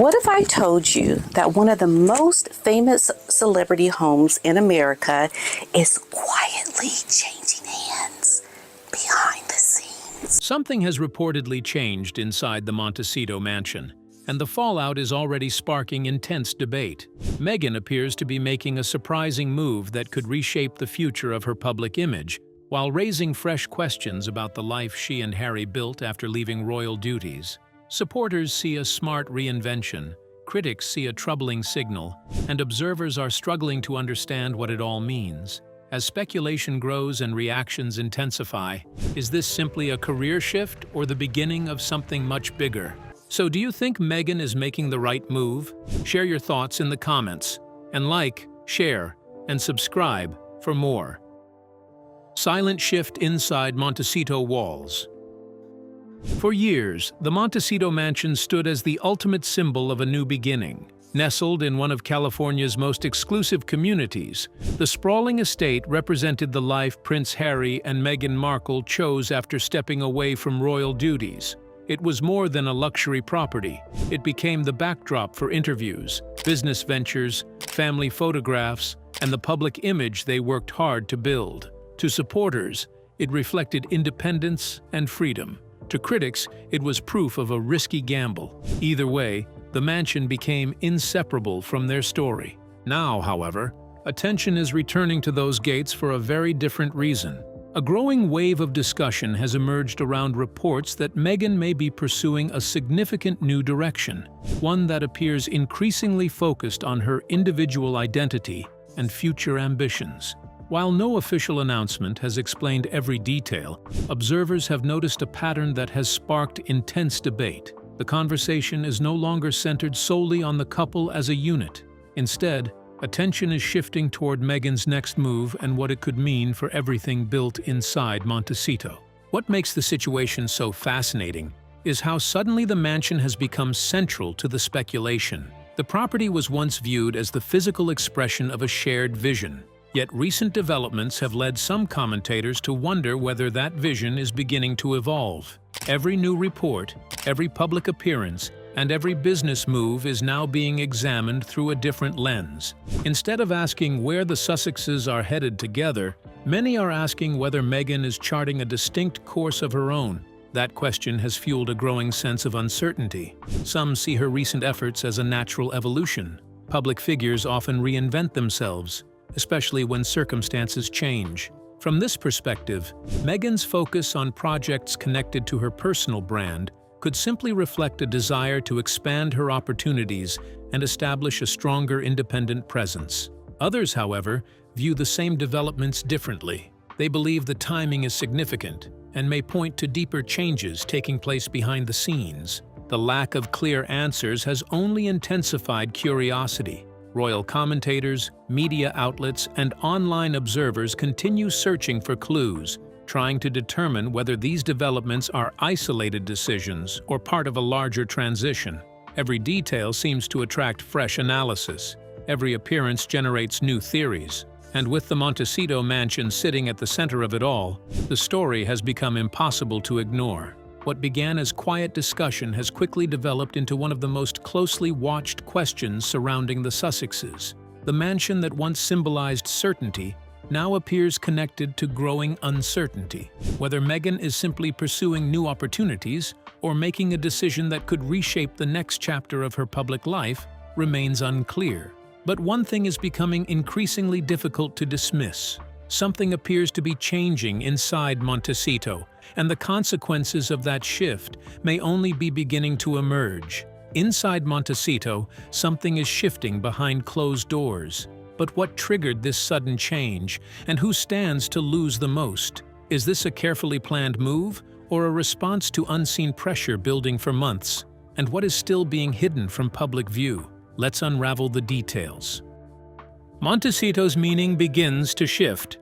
What if I told you that one of the most famous celebrity homes in America is quietly changing hands behind the scenes? Something has reportedly changed inside the Montecito mansion, and the fallout is already sparking intense debate. Meghan appears to be making a surprising move that could reshape the future of her public image, while raising fresh questions about the life she and Harry built after leaving royal duties. Supporters see a smart reinvention, critics see a troubling signal, and observers are struggling to understand what it all means. As speculation grows and reactions intensify, is this simply a career shift or the beginning of something much bigger? So do you think Meghan is making the right move? Share your thoughts in the comments, and like, share, and subscribe for more. Silent shift inside Montecito walls. For years, the Montecito mansion stood as the ultimate symbol of a new beginning. Nestled in one of California's most exclusive communities, the sprawling estate represented the life Prince Harry and Meghan Markle chose after stepping away from royal duties. It was more than a luxury property. It became the backdrop for interviews, business ventures, family photographs, and the public image they worked hard to build. To supporters, it reflected independence and freedom. To critics, it was proof of a risky gamble. Either way, the mansion became inseparable from their story. Now, however, attention is returning to those gates for a very different reason. A growing wave of discussion has emerged around reports that Meghan may be pursuing a significant new direction, one that appears increasingly focused on her individual identity and future ambitions. While no official announcement has explained every detail, observers have noticed a pattern that has sparked intense debate. The conversation is no longer centered solely on the couple as a unit. Instead, attention is shifting toward Meghan's next move and what it could mean for everything built inside Montecito. What makes the situation so fascinating is how suddenly the mansion has become central to the speculation. The property was once viewed as the physical expression of a shared vision. Yet recent developments have led some commentators to wonder whether that vision is beginning to evolve. Every new report, every public appearance, and every business move is now being examined through a different lens. Instead of asking where the Sussexes are headed together, many are asking whether Meghan is charting a distinct course of her own. That question has fueled a growing sense of uncertainty. Some see her recent efforts as a natural evolution. Public figures often reinvent themselves, especially when circumstances change. From this perspective, Meghan's focus on projects connected to her personal brand could simply reflect a desire to expand her opportunities and establish a stronger independent presence. Others, however, view the same developments differently. They believe the timing is significant and may point to deeper changes taking place behind the scenes. The lack of clear answers has only intensified curiosity. Royal commentators, media outlets, and online observers continue searching for clues, trying to determine whether these developments are isolated decisions or part of a larger transition. Every detail seems to attract fresh analysis. Every appearance generates new theories. And with the Montecito mansion sitting at the center of it all, the story has become impossible to ignore. What began as quiet discussion has quickly developed into one of the most closely watched questions surrounding the Sussexes. The mansion that once symbolized certainty now appears connected to growing uncertainty. Whether Meghan is simply pursuing new opportunities or making a decision that could reshape the next chapter of her public life remains unclear. But one thing is becoming increasingly difficult to dismiss. Something appears to be changing inside Montecito, and the consequences of that shift may only be beginning to emerge. Inside Montecito, something is shifting behind closed doors. But what triggered this sudden change, and who stands to lose the most? Is this a carefully planned move, or a response to unseen pressure building for months? And what is still being hidden from public view? Let's unravel the details. Montecito's meaning begins to shift.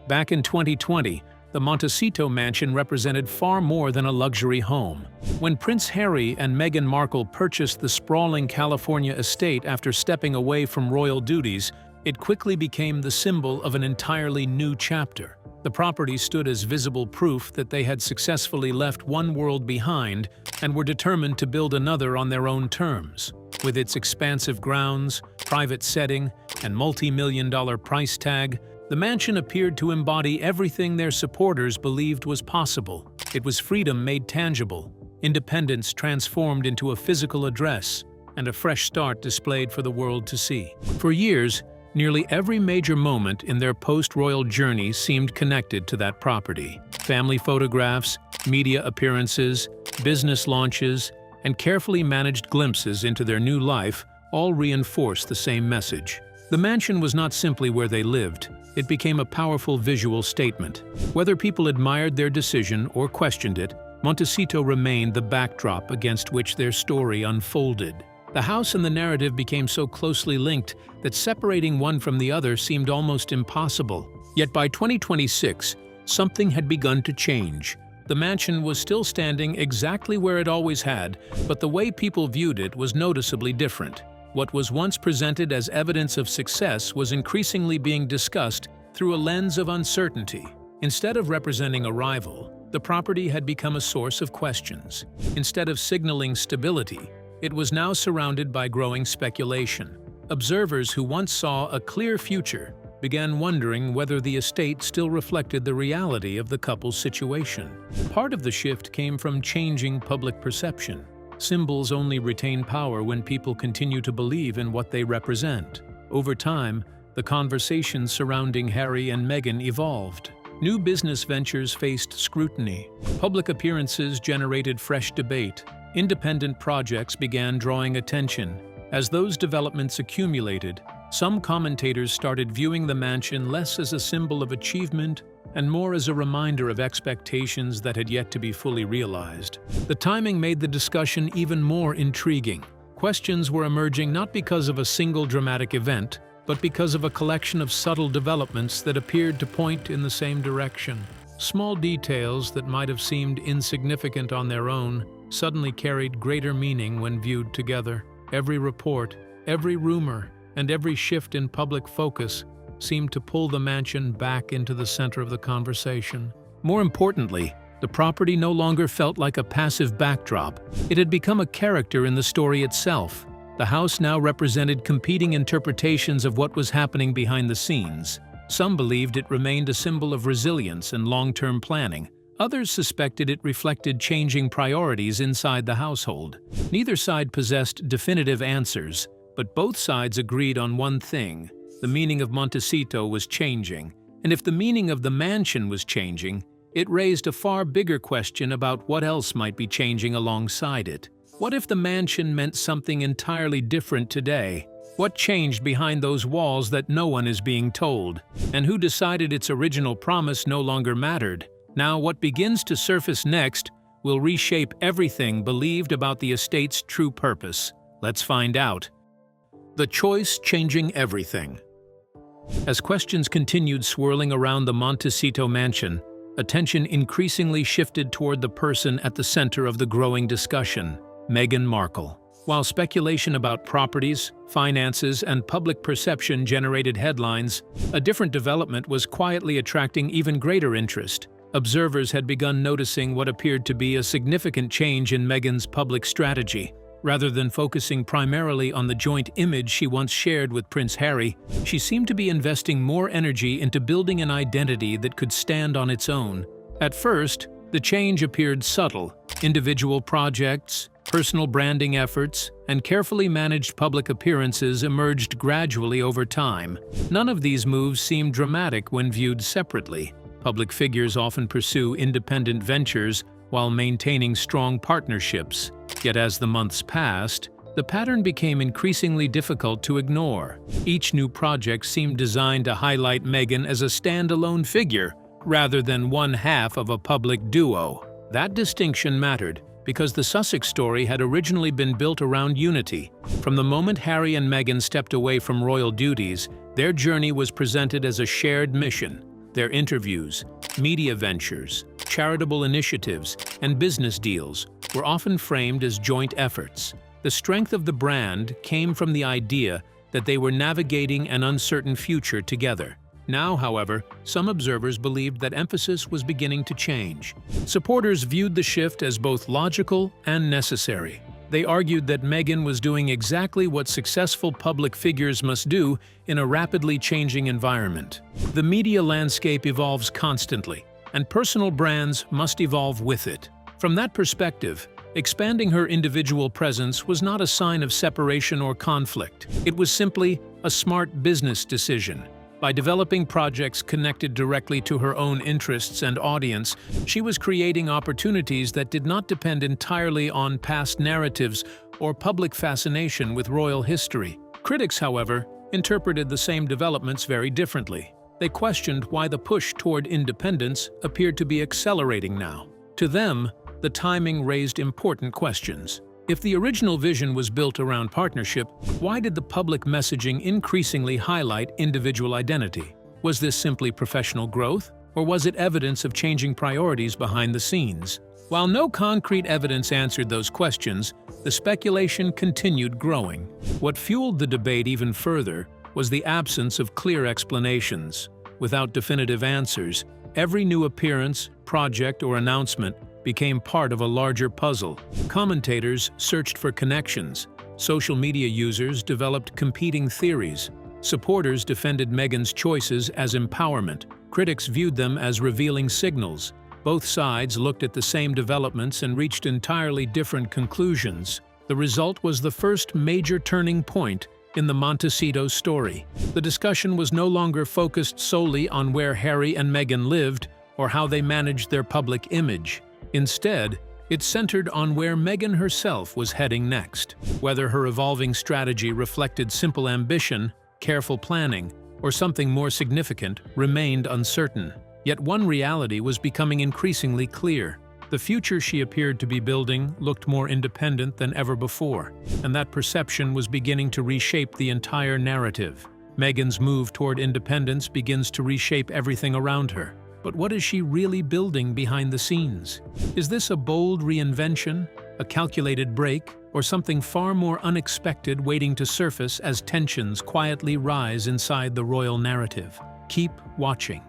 Back in 2020, the Montecito mansion represented far more than a luxury home. When Prince Harry and Meghan Markle purchased the sprawling California estate after stepping away from royal duties, it quickly became the symbol of an entirely new chapter. The property stood as visible proof that they had successfully left one world behind and were determined to build another on their own terms. With its expansive grounds, private setting, and multi-million-dollar price tag, the mansion appeared to embody everything their supporters believed was possible. It was freedom made tangible, independence transformed into a physical address, and a fresh start displayed for the world to see. For years, nearly every major moment in their post-royal journey seemed connected to that property. Family photographs, media appearances, business launches, and carefully managed glimpses into their new life all reinforced the same message. The mansion was not simply where they lived, it became a powerful visual statement. Whether people admired their decision or questioned it, Montecito remained the backdrop against which their story unfolded. The house and the narrative became so closely linked that separating one from the other seemed almost impossible. Yet by 2026, something had begun to change. The mansion was still standing exactly where it always had, but the way people viewed it was noticeably different. What was once presented as evidence of success was increasingly being discussed through a lens of uncertainty. Instead of representing a rival, the property had become a source of questions. Instead of signaling stability, it was now surrounded by growing speculation. Observers who once saw a clear future began wondering whether the estate still reflected the reality of the couple's situation. Part of the shift came from changing public perception. Symbols only retain power when people continue to believe in what they represent. Over time, the conversations surrounding Harry and Meghan evolved. New business ventures faced scrutiny. Public appearances generated fresh debate. Independent projects began drawing attention. As those developments accumulated, some commentators started viewing the mansion less as a symbol of achievement and more as a reminder of expectations that had yet to be fully realized. The timing made the discussion even more intriguing. Questions were emerging not because of a single dramatic event, but because of a collection of subtle developments that appeared to point in the same direction. Small details that might have seemed insignificant on their own suddenly carried greater meaning when viewed together. Every report, every rumor, and every shift in public focus seemed to pull the mansion back into the center of the conversation. More importantly, the property no longer felt like a passive backdrop. It had become a character in the story itself. The house now represented competing interpretations of what was happening behind the scenes. Some believed it remained a symbol of resilience and long-term planning. Others suspected it reflected changing priorities inside the household. Neither side possessed definitive answers, but both sides agreed on one thing: the meaning of Montecito was changing. And if the meaning of the mansion was changing, it raised a far bigger question about what else might be changing alongside it. What if the mansion meant something entirely different today? What changed behind those walls that no one is being told? And who decided its original promise no longer mattered? Now, what begins to surface next will reshape everything believed about the estate's true purpose. Let's find out. The choice changing everything. As questions continued swirling around the Montecito mansion, attention increasingly shifted toward the person at the center of the growing discussion: Meghan Markle. While speculation about properties, finances, and public perception generated headlines, a different development was quietly attracting even greater interest. Observers had begun noticing what appeared to be a significant change in Meghan's public strategy. Rather than focusing primarily on the joint image she once shared with Prince Harry, she seemed to be investing more energy into building an identity that could stand on its own. At first, the change appeared subtle. Individual projects, personal branding efforts, and carefully managed public appearances emerged gradually over time. None of these moves seemed dramatic when viewed separately. Public figures often pursue independent ventures while maintaining strong partnerships. Yet as the months passed, the pattern became increasingly difficult to ignore. Each new project seemed designed to highlight Meghan as a standalone figure, rather than one half of a public duo. That distinction mattered, because the Sussex story had originally been built around unity. From the moment Harry and Meghan stepped away from royal duties, their journey was presented as a shared mission. Their interviews, media ventures, charitable initiatives, and business deals were often framed as joint efforts. The strength of the brand came from the idea that they were navigating an uncertain future together. Now, however, some observers believed that emphasis was beginning to change. Supporters viewed the shift as both logical and necessary. They argued that Meghan was doing exactly what successful public figures must do in a rapidly changing environment. The media landscape evolves constantly, and personal brands must evolve with it. From that perspective, expanding her individual presence was not a sign of separation or conflict. It was simply a smart business decision. By developing projects connected directly to her own interests and audience, she was creating opportunities that did not depend entirely on past narratives or public fascination with royal history. Critics, however, interpreted the same developments very differently. They questioned why the push toward independence appeared to be accelerating now. To them, the timing raised important questions. If the original vision was built around partnership, why did the public messaging increasingly highlight individual identity? Was this simply professional growth, or was it evidence of changing priorities behind the scenes? While no concrete evidence answered those questions, the speculation continued growing. What fueled the debate even further was the absence of clear explanations. Without definitive answers, every new appearance, project, or announcement became part of a larger puzzle. Commentators searched for connections. Social media users developed competing theories. Supporters defended Meghan's choices as empowerment. Critics viewed them as revealing signals. Both sides looked at the same developments and reached entirely different conclusions. The result was the first major turning point in the Montecito story. The discussion was no longer focused solely on where Harry and Meghan lived or how they managed their public image. Instead, it centered on where Meghan herself was heading next. Whether her evolving strategy reflected simple ambition, careful planning, or something more significant remained uncertain. Yet one reality was becoming increasingly clear. The future she appeared to be building looked more independent than ever before, and that perception was beginning to reshape the entire narrative. Meghan's move toward independence begins to reshape everything around her. But what is she really building behind the scenes? Is this a bold reinvention, a calculated break, or something far more unexpected waiting to surface as tensions quietly rise inside the royal narrative? Keep watching.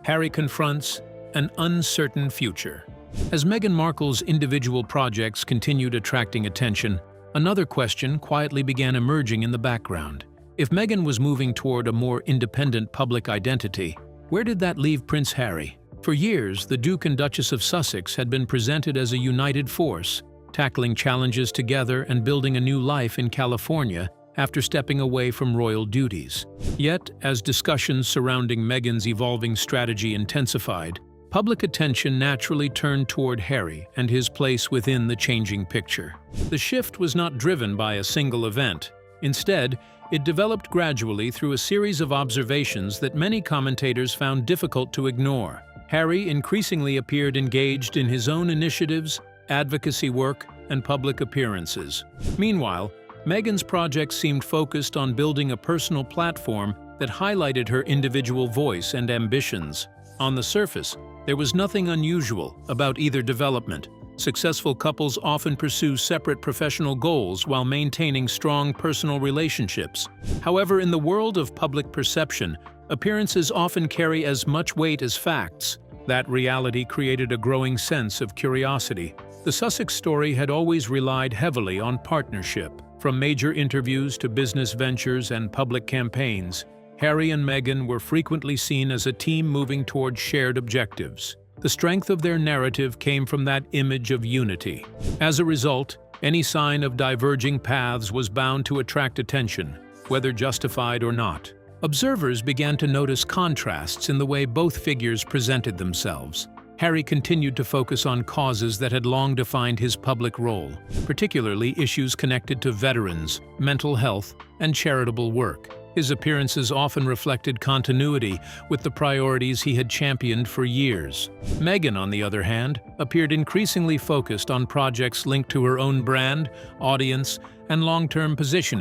Harry confronts an uncertain future. As Meghan Markle's individual projects continued attracting attention, another question quietly began emerging in the background. If Meghan was moving toward a more independent public identity, where did that leave Prince Harry? For years, the Duke and Duchess of Sussex had been presented as a united force, tackling challenges together and building a new life in California after stepping away from royal duties. Yet, as discussions surrounding Meghan's evolving strategy intensified, public attention naturally turned toward Harry and his place within the changing picture. The shift was not driven by a single event. Instead, it developed gradually through a series of observations that many commentators found difficult to ignore. Harry increasingly appeared engaged in his own initiatives, advocacy work, and public appearances. Meanwhile, Meghan's projects seemed focused on building a personal platform that highlighted her individual voice and ambitions. On the surface, there was nothing unusual about either development. Successful couples often pursue separate professional goals while maintaining strong personal relationships. However, in the world of public perception, appearances often carry as much weight as facts. That reality created a growing sense of curiosity. The Sussex story had always relied heavily on partnership. From major interviews to business ventures and public campaigns, Harry and Meghan were frequently seen as a team moving toward shared objectives. The strength of their narrative came from that image of unity. As a result, any sign of diverging paths was bound to attract attention, whether justified or not. Observers began to notice contrasts in the way both figures presented themselves. Harry continued to focus on causes that had long defined his public role, particularly issues connected to veterans, mental health, and charitable work. His appearances often reflected continuity with the priorities he had championed for years. Meghan, on the other hand, appeared increasingly focused on projects linked to her own brand, audience, and long-term positioning.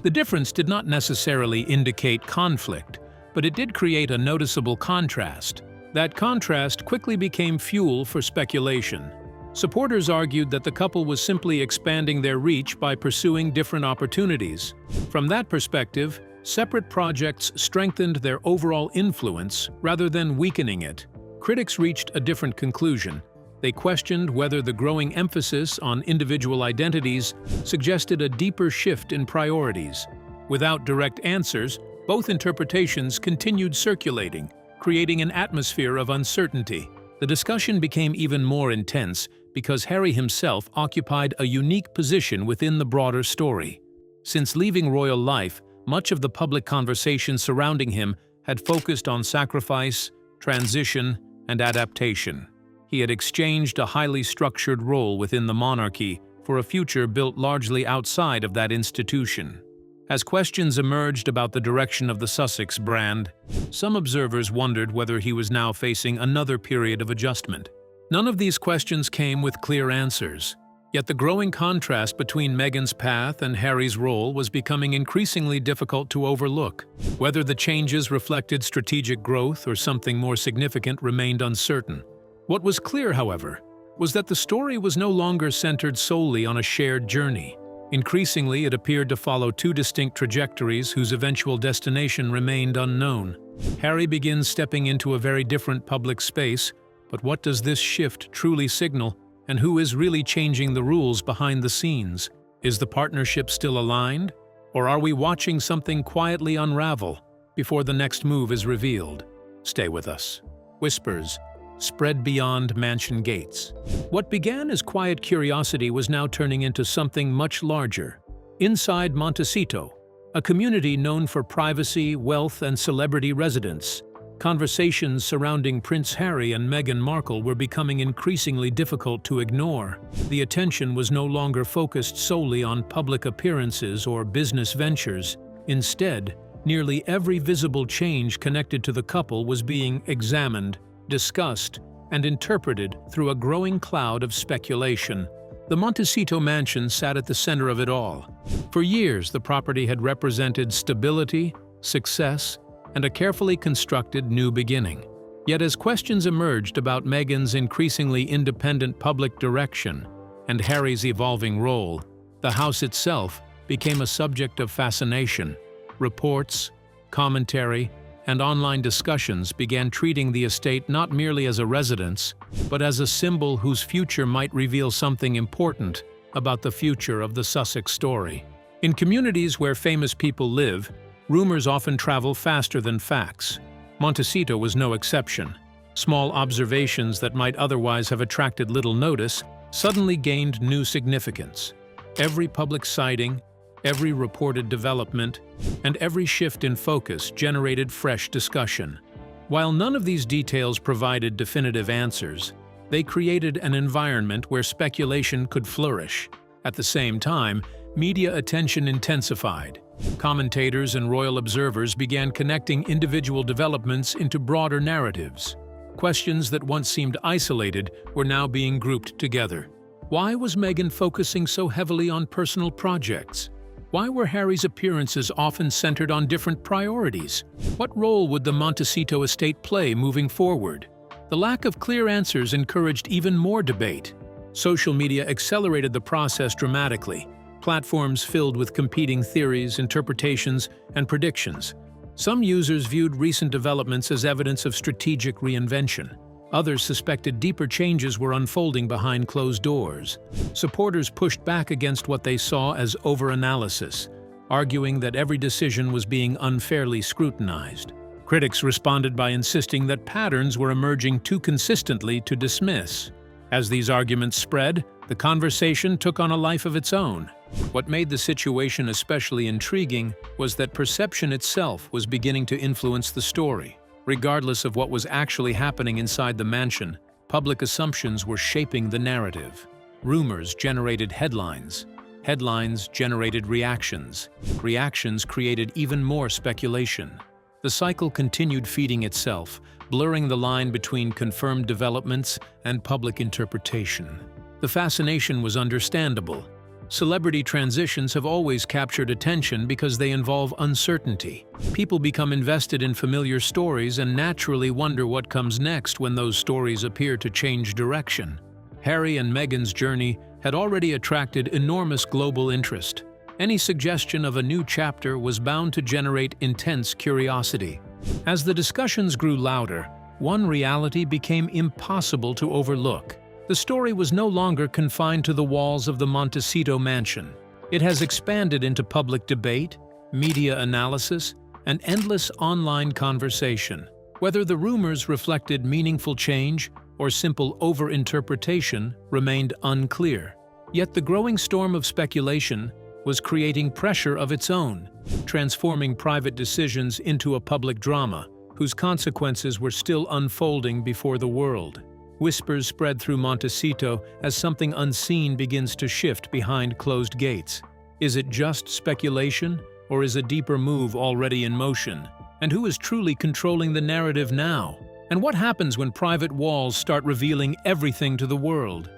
The difference did not necessarily indicate conflict, but it did create a noticeable contrast. That contrast quickly became fuel for speculation. Supporters argued that the couple was simply expanding their reach by pursuing different opportunities. From that perspective, separate projects strengthened their overall influence rather than weakening it. Critics reached a different conclusion. They questioned whether the growing emphasis on individual identities suggested a deeper shift in priorities. Without direct answers, both interpretations continued circulating, creating an atmosphere of uncertainty. The discussion became even more intense because Harry himself occupied a unique position within the broader story. Since leaving royal life, much of the public conversation surrounding him had focused on sacrifice, transition, and adaptation. He had exchanged a highly structured role within the monarchy for a future built largely outside of that institution. As questions emerged about the direction of the Sussex brand, some observers wondered whether he was now facing another period of adjustment. None of these questions came with clear answers. Yet the growing contrast between Meghan's path and Harry's role was becoming increasingly difficult to overlook. Whether the changes reflected strategic growth or something more significant remained uncertain. What was clear, however, was that the story was no longer centered solely on a shared journey. Increasingly, it appeared to follow two distinct trajectories whose eventual destination remained unknown. Harry begins stepping into a very different public space, but what does this shift truly signal, and who is really changing the rules behind the scenes? Is the partnership still aligned, or are we watching something quietly unravel before the next move is revealed? Stay with us. Whispers spread beyond mansion gates. What began as quiet curiosity was now turning into something much larger. Inside Montecito, a community known for privacy, wealth, and celebrity residence, conversations surrounding Prince Harry and Meghan Markle were becoming increasingly difficult to ignore. The attention was no longer focused solely on public appearances or business ventures. Instead, nearly every visible change connected to the couple was being examined, discussed, and interpreted through a growing cloud of speculation. The Montecito mansion sat at the center of it all. For years, the property had represented stability, success, and a carefully constructed new beginning. Yet as questions emerged about Meghan's increasingly independent public direction and Harry's evolving role, the house itself became a subject of fascination. Reports, commentary, and online discussions began treating the estate not merely as a residence, but as a symbol whose future might reveal something important about the future of the Sussex story. In communities where famous people live, rumors often travel faster than facts. Montecito was no exception. Small observations that might otherwise have attracted little notice suddenly gained new significance. Every public sighting, every reported development, and every shift in focus generated fresh discussion. While none of these details provided definitive answers, they created an environment where speculation could flourish. At the same time, media attention intensified. Commentators and royal observers began connecting individual developments into broader narratives. Questions that once seemed isolated were now being grouped together. Why was Meghan focusing so heavily on personal projects? Why were Harry's appearances often centered on different priorities? What role would the Montecito estate play moving forward? The lack of clear answers encouraged even more debate. Social media accelerated the process dramatically. Platforms filled with competing theories, interpretations, and predictions. Some users viewed recent developments as evidence of strategic reinvention. Others suspected deeper changes were unfolding behind closed doors. Supporters pushed back against what they saw as overanalysis, arguing that every decision was being unfairly scrutinized. Critics responded by insisting that patterns were emerging too consistently to dismiss. As these arguments spread, the conversation took on a life of its own. What made the situation especially intriguing was that perception itself was beginning to influence the story. Regardless of what was actually happening inside the mansion, public assumptions were shaping the narrative. Rumors generated headlines. Headlines generated reactions. Reactions created even more speculation. The cycle continued feeding itself, blurring the line between confirmed developments and public interpretation. The fascination was understandable. Celebrity transitions have always captured attention because they involve uncertainty. People become invested in familiar stories and naturally wonder what comes next when those stories appear to change direction. Harry and Meghan's journey had already attracted enormous global interest. Any suggestion of a new chapter was bound to generate intense curiosity. As the discussions grew louder, one reality became impossible to overlook. The story was no longer confined to the walls of the Montecito mansion. It has expanded into public debate, media analysis, and endless online conversation. Whether the rumors reflected meaningful change or simple overinterpretation remained unclear. Yet the growing storm of speculation was creating pressure of its own, transforming private decisions into a public drama whose consequences were still unfolding before the world. Whispers spread through Montecito as something unseen begins to shift behind closed gates. Is it just speculation, or is a deeper move already in motion? And who is truly controlling the narrative now? And what happens when private walls start revealing everything to the world?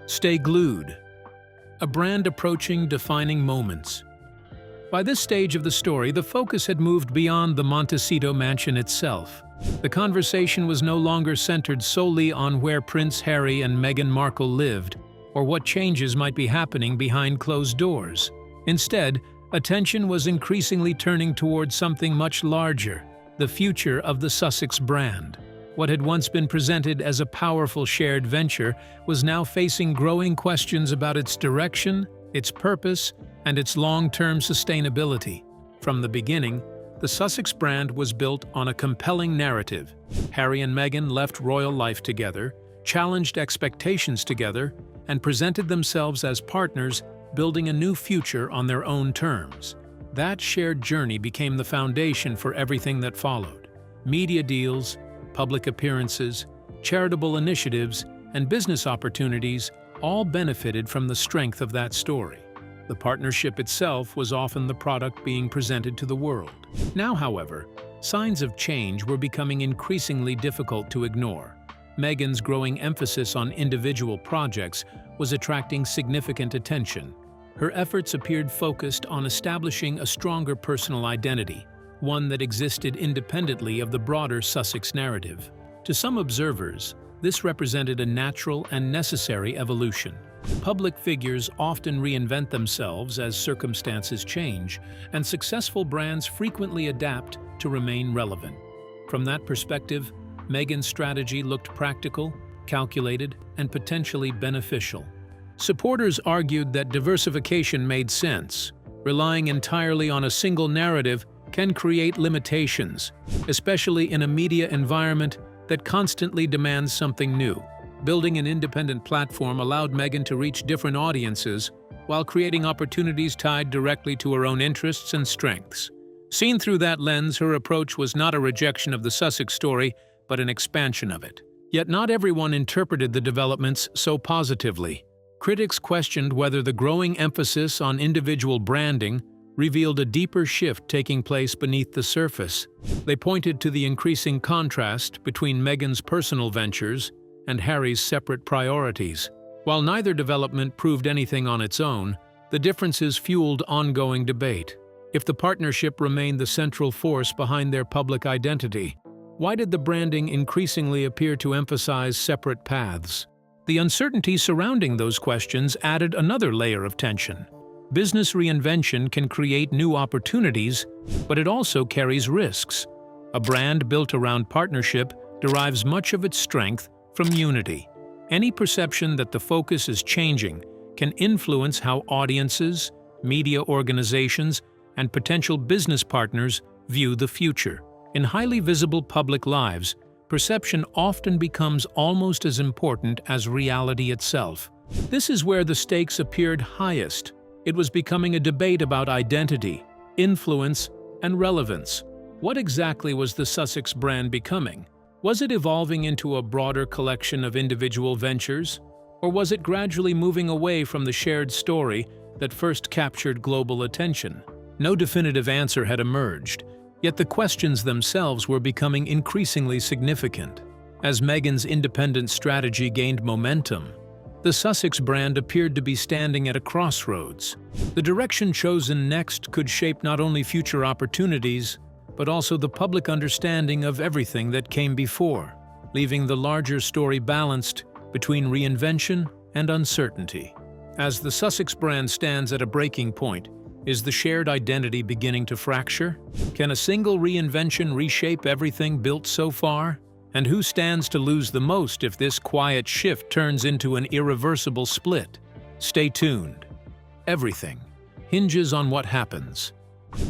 Stay glued. A brand approaching defining moments. By this stage of the story, the focus had moved beyond the Montecito mansion itself. The conversation was no longer centered solely on where Prince Harry and Meghan Markle lived, or what changes might be happening behind closed doors. Instead, attention was increasingly turning towards something much larger, the future of the Sussex brand. What had once been presented as a powerful shared venture was now facing growing questions about its direction, its purpose, and its long-term sustainability. From the beginning, the Sussex brand was built on a compelling narrative. Harry and Meghan left royal life together, challenged expectations together, and presented themselves as partners building a new future on their own terms. That shared journey became the foundation for everything that followed. Media deals, public appearances, charitable initiatives, and business opportunities all benefited from the strength of that story. The partnership itself was often the product being presented to the world. Now, however, signs of change were becoming increasingly difficult to ignore. Meghan's growing emphasis on individual projects was attracting significant attention. Her efforts appeared focused on establishing a stronger personal identity, one that existed independently of the broader Sussex narrative. To some observers, this represented a natural and necessary evolution. Public figures often reinvent themselves as circumstances change, and successful brands frequently adapt to remain relevant. From that perspective, Meghan's strategy looked practical, calculated, and potentially beneficial. Supporters argued that diversification made sense. Relying entirely on a single narrative can create limitations, especially in a media environment that constantly demands something new. Building an independent platform allowed Meghan to reach different audiences while creating opportunities tied directly to her own interests and strengths. Seen through that lens, her approach was not a rejection of the Sussex story, but an expansion of it. Yet not everyone interpreted the developments so positively. Critics questioned whether the growing emphasis on individual branding revealed a deeper shift taking place beneath the surface. They pointed to the increasing contrast between Meghan's personal ventures and Harry's separate priorities. While neither development proved anything on its own, the differences fueled ongoing debate. If the partnership remained the central force behind their public identity, why did the branding increasingly appear to emphasize separate paths? The uncertainty surrounding those questions added another layer of tension. Business reinvention can create new opportunities, but it also carries risks. A brand built around partnership derives much of its strength from unity. Any perception that the focus is changing can influence how audiences, media organizations, and potential business partners view the future. In highly visible public lives, perception often becomes almost as important as reality itself. This is where the stakes appeared highest. It was becoming a debate about identity, influence, and relevance. What exactly was the Sussex brand becoming? Was it evolving into a broader collection of individual ventures? Or was it gradually moving away from the shared story that first captured global attention? No definitive answer had emerged, yet the questions themselves were becoming increasingly significant. As Meghan's independent strategy gained momentum, the Sussex brand appeared to be standing at a crossroads. The direction chosen next could shape not only future opportunities, but also the public understanding of everything that came before, leaving the larger story balanced between reinvention and uncertainty. As the Sussex brand stands at a breaking point, is the shared identity beginning to fracture? Can a single reinvention reshape everything built so far? And who stands to lose the most if this quiet shift turns into an irreversible split? Stay tuned. Everything hinges on what happens.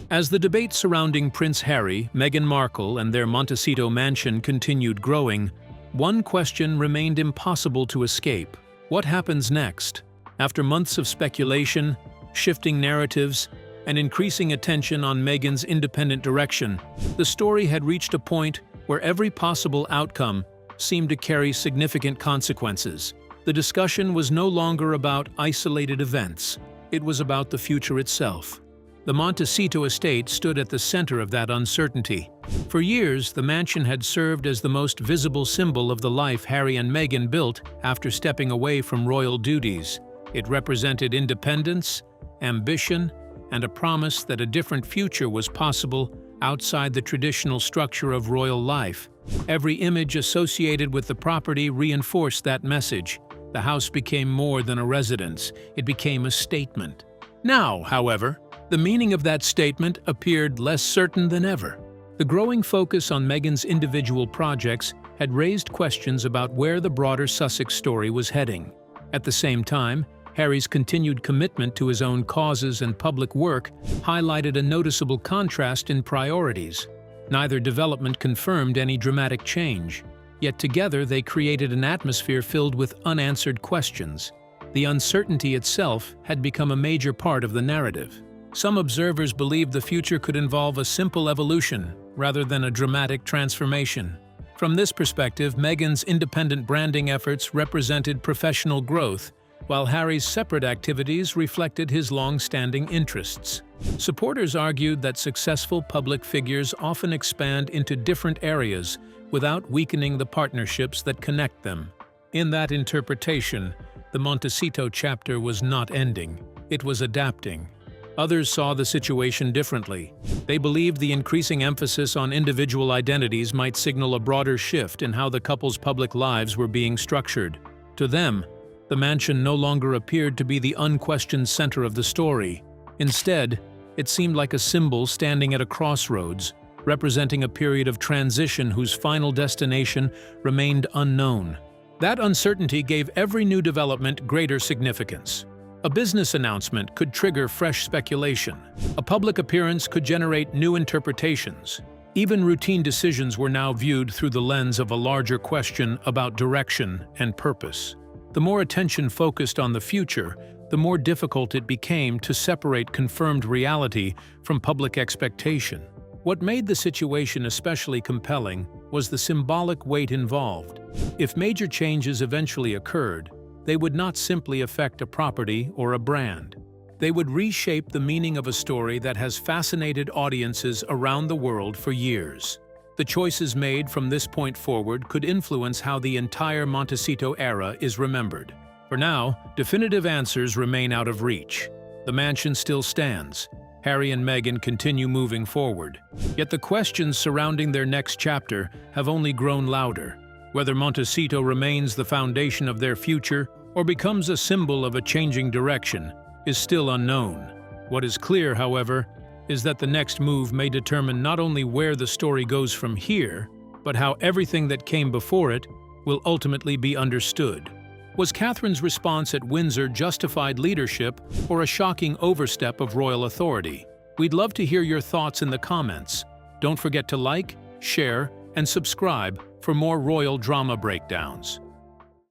As the debate surrounding Prince Harry, Meghan Markle, and their Montecito mansion continued growing, one question remained impossible to escape. What happens next? After months of speculation, shifting narratives, and increasing attention on Meghan's independent direction, the story had reached a point where every possible outcome seemed to carry significant consequences. The discussion was no longer about isolated events. It was about the future itself. The Montecito estate stood at the center of that uncertainty. For years, the mansion had served as the most visible symbol of the life Harry and Meghan built after stepping away from royal duties. It represented independence, ambition, and a promise that a different future was possible outside the traditional structure of royal life. Every image associated with the property reinforced that message. The house became more than a residence. It became a statement. Now, however, the meaning of that statement appeared less certain than ever. The growing focus on Meghan's individual projects had raised questions about where the broader Sussex story was heading. At the same time, Harry's continued commitment to his own causes and public work highlighted a noticeable contrast in priorities. Neither development confirmed any dramatic change, yet together they created an atmosphere filled with unanswered questions. The uncertainty itself had become a major part of the narrative. Some observers believed the future could involve a simple evolution rather than a dramatic transformation. From this perspective, Meghan's independent branding efforts represented professional growth, while Harry's separate activities reflected his long-standing interests. Supporters argued that successful public figures often expand into different areas without weakening the partnerships that connect them. In that interpretation, the Montecito chapter was not ending, it was adapting. Others saw the situation differently. They believed the increasing emphasis on individual identities might signal a broader shift in how the couple's public lives were being structured. To them, the mansion no longer appeared to be the unquestioned center of the story. Instead, it seemed like a symbol standing at a crossroads, representing a period of transition whose final destination remained unknown. That uncertainty gave every new development greater significance. A business announcement could trigger fresh speculation. A public appearance could generate new interpretations. Even routine decisions were now viewed through the lens of a larger question about direction and purpose. The more attention focused on the future, the more difficult it became to separate confirmed reality from public expectation. What made the situation especially compelling was the symbolic weight involved. If major changes eventually occurred, they would not simply affect a property or a brand. They would reshape the meaning of a story that has fascinated audiences around the world for years. The choices made from this point forward could influence how the entire Montecito era is remembered. For now, definitive answers remain out of reach. The mansion still stands. Harry and Meghan continue moving forward. Yet the questions surrounding their next chapter have only grown louder. Whether Montecito remains the foundation of their future or becomes a symbol of a changing direction is still unknown. What is clear, however, is that the next move may determine not only where the story goes from here, but how everything that came before it will ultimately be understood. Was Catherine's response at Windsor justified leadership or a shocking overstep of royal authority? We'd love to hear your thoughts in the comments. Don't forget to like, share, and subscribe for more royal drama breakdowns.